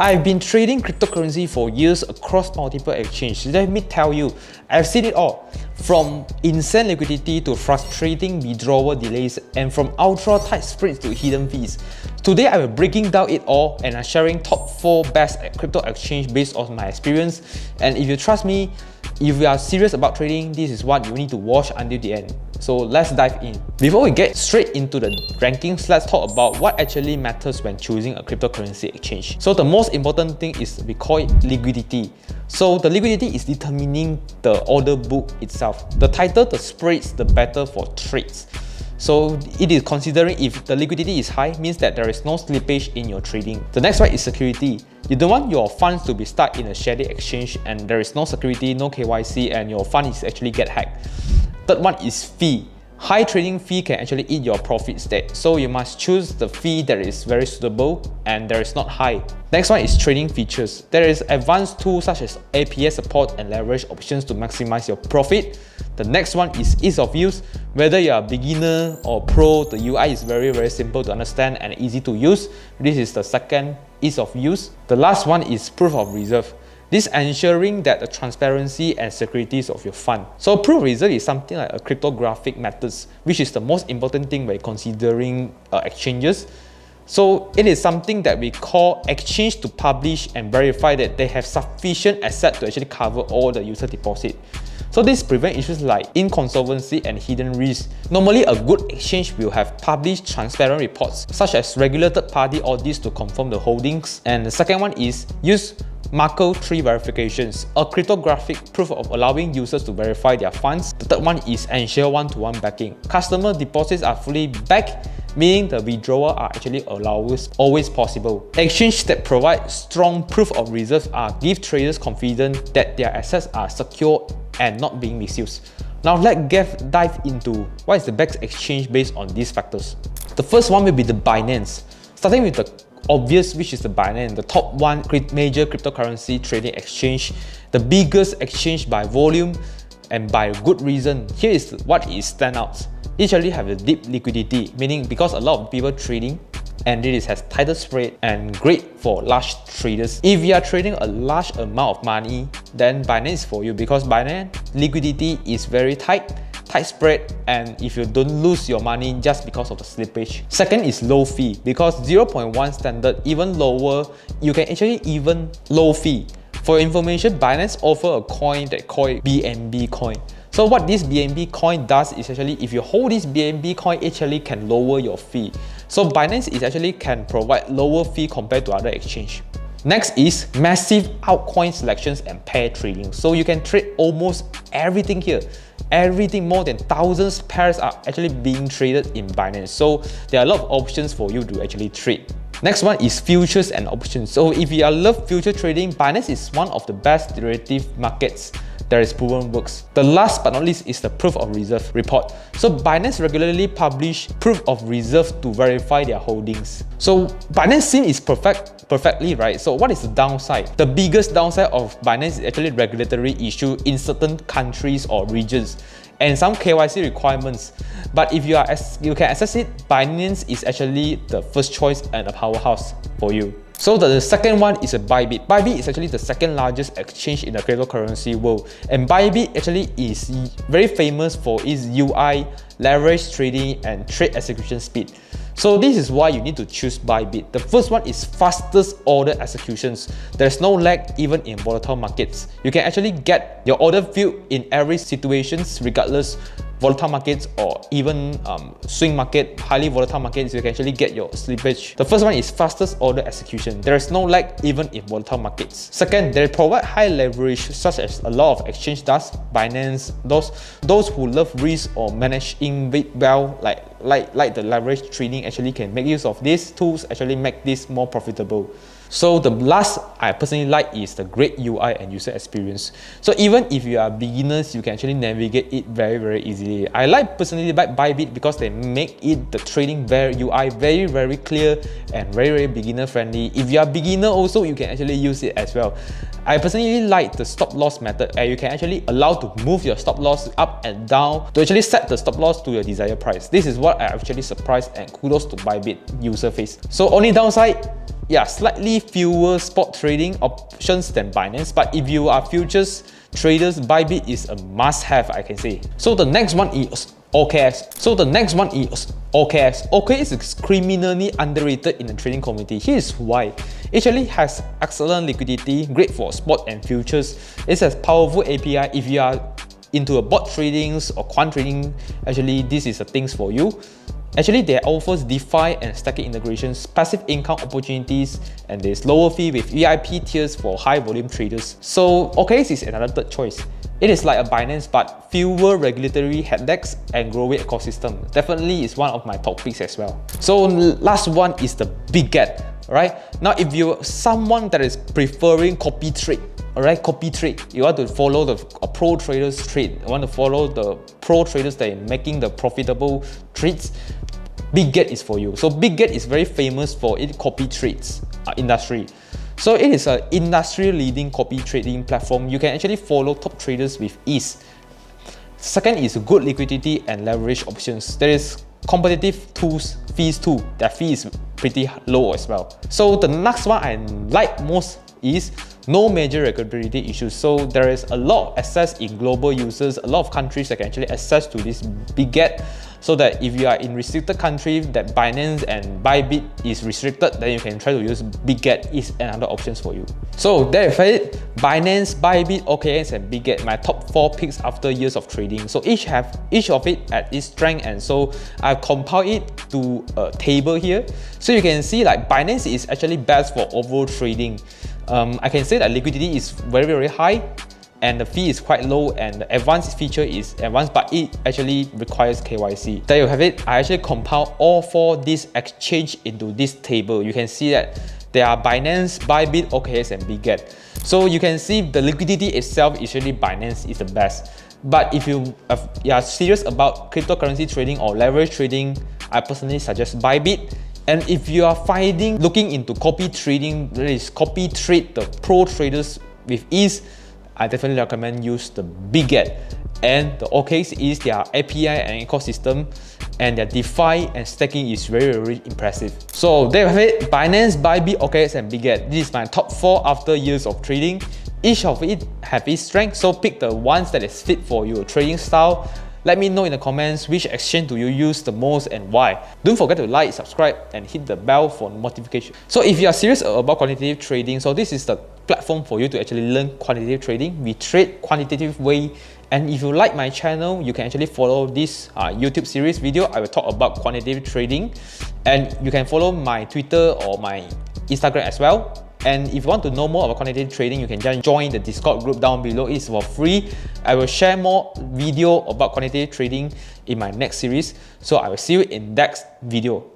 I've been trading cryptocurrency for years across multiple exchanges. Let me tell you, I've seen it all. From insane liquidity to frustrating withdrawal delays, and from ultra tight spreads to hidden fees. Today I will be breaking down it all, and I'm sharing top 4 best crypto exchange based on my experience. And if you trust me, if you are serious about trading, this is what you need to watch until the end. So let's dive in. Before we get straight into the rankings, let's talk about what actually matters when choosing a cryptocurrency exchange. So the most important thing is we call it liquidity. So the liquidity is determining the order book itself. The tighter the spreads, the better for trades. So it is considering if the liquidity is high, means that there is no slippage in your trading. The next one is security. You don't want your funds to be stuck in a shady exchange and there is no security, no KYC, and your fund is actually get hacked. Third one is fee. High trading fee can actually eat your profit state, so you must choose the fee that is very suitable and there is not high. Next one is trading features. There is advanced tools such as API support and leverage options to maximize your profit. The next one is ease of use. Whether you are a beginner or pro, the UI is very simple to understand and easy to use. This is the second, ease of use. The last one is proof of reserve. This ensuring that the transparency and securities of your fund. So proof of reserve is something like a cryptographic methods, which is the most important thing when considering exchanges. So it is something that we call exchange to publish and verify that they have sufficient asset to actually cover all the user deposit. So this prevents issues like insolvency and hidden risks. Normally, a good exchange will have published transparent reports, such as regular third-party audits to confirm the holdings. And the second one is use Markle tree verifications, a cryptographic proof of allowing users to verify their funds. The third one is ensure one-to-one backing. Customer deposits are fully backed, meaning the withdrawal are actually always possible. Exchanges that provide strong proof of reserve give traders confidence that their assets are secure and not being misused. Now let's dive into what is the best exchange based on these factors. The first one will be the Binance. Starting with the obvious, which is the Binance, the top 1 major cryptocurrency trading exchange, the biggest exchange by volume and by good reason. Here is what it stands out. It actually have a deep liquidity, meaning because a lot of people trading, and it has tighter spread and great for large traders. If you are trading a large amount of money, then Binance is for you, because Binance liquidity is very tight spread, and if you don't lose your money just because of the slippage. Second is low fee, because 0.1 standard, even lower, you can actually even low fee. For information, Binance offer a coin that called BNB coin. So what this BNB coin does is actually, if you hold this BNB coin, it actually can lower your fee. So Binance is actually can provide lower fee compared to other exchange. Next is massive altcoin selections and pair trading. So you can trade almost everything here. Everything, more than thousands of pairs are actually being traded in Binance. So there are a lot of options for you to actually trade. Next one is futures and options. So if you love future trading, Binance is one of the best derivative markets that is proven works. The last but not least is the proof of reserve report. So Binance regularly publish proof of reserve to verify their holdings. So Binance seems perfectly right. So what is the downside? The biggest downside of Binance is actually regulatory issue in certain countries or regions and some KYC requirements. But if you can access it, Binance is actually the first choice and a powerhouse for you. So the second one is a BYBIT. BYBIT is actually the second largest exchange in the cryptocurrency world, and BYBIT actually is very famous for its UI, leverage trading, and trade execution speed. So this is why you need to choose BYBIT. The first one is fastest order executions. There's no lag even in volatile markets. You can actually get your order filled in every situations, regardless volatile markets or even swing market, highly volatile markets, you can actually get your slippage. The first one is fastest order execution. There is no lag even in volatile markets. Second, they provide high leverage, such as a lot of exchange does. Binance, those who love risk or managing it well, like the leverage trading, actually can make use of these tools, actually make this more profitable. So the last I personally like is the great UI and user experience. So even if you are beginners, you can actually navigate it very easily. I personally like BYBIT because they make it the trading UI very clear and very beginner friendly. If you are beginner also, you can actually use it as well. I personally like the stop loss method, and you can actually allow to move your stop loss up and down to actually set the stop loss to your desired price. This is what I actually surprised, and kudos to BYBIT user face. So only downside, yeah, slightly fewer spot trading options than Binance, but if you are futures traders, BYBIT is a must-have, I can say. So the next one is OKX. OKX is criminally underrated in the trading community. Here's why. It actually has excellent liquidity, great for spot and futures. It has powerful API. If you are into a bot tradings or quant trading, actually this is the things for you. Actually, they offers DeFi and staking integrations, passive income opportunities, and there's lower fee with VIP tiers for high volume traders. So OKX is another third choice. It is like a Binance but fewer regulatory headaches and growing ecosystem. Definitely is one of my top picks as well. So last one is the Bitget. Alright, now if you're someone that is preferring copy trade, alright, copy trade, you want to follow the pro traders trade, you want to follow the pro traders that are making the profitable trades, Bitget is for you. So Bitget is very famous for its copy trades industry. So it is an industry leading copy trading platform. You can actually follow top traders with ease. Second is good liquidity and leverage options. There is competitive fees too. That fee is pretty low as well. So the next one I like most is no major regulatory issues. So there is a lot of access in global users, a lot of countries that can actually access to this Bitget, so that if you are in restricted country that Binance and BYBIT is restricted, then you can try to use Bitget is another options for you. So there you have it, Binance, BYBIT, OKX and Bitget, my top 4 picks after years of trading. So each of it at its strength, and so I've compiled it to a table here. So you can see like Binance is actually best for overall trading. I can say that liquidity is very high, and the fee is quite low, and the advanced feature is advanced, but it actually requires KYC. There you have it. I actually compiled all 4 these exchange into this table. You can see that there are Binance, BYBIT, OKX and Bitget. So you can see the liquidity itself, usually Binance is the best. But if you are serious about cryptocurrency trading or leverage trading, I personally suggest BYBIT. And if you are looking into copy trading, that is copy trade the pro traders with ease, I definitely recommend use the Bitget. And the OKX is their API and ecosystem, and their DeFi and staking is very impressive. So there you have it, Binance, BYBIT, OKX and Bitget. This is my top 4 after years of trading. Each of it have its strength, so pick the ones that is fit for your trading style. Let me know in the comments which exchange do you use the most and why. Don't forget to like, subscribe and hit the bell for notification. So if you are serious about quantitative trading, so this is the platform for you to actually learn quantitative trading. We trade quantitative way, and if you like my channel, you can actually follow this YouTube series video. I will talk about quantitative trading, and you can follow my Twitter or my Instagram as well. And if you want to know more about quantitative trading, you can just join the Discord group down below. It's for free. I will share more video about quantitative trading in my next series. So I will see you in next video.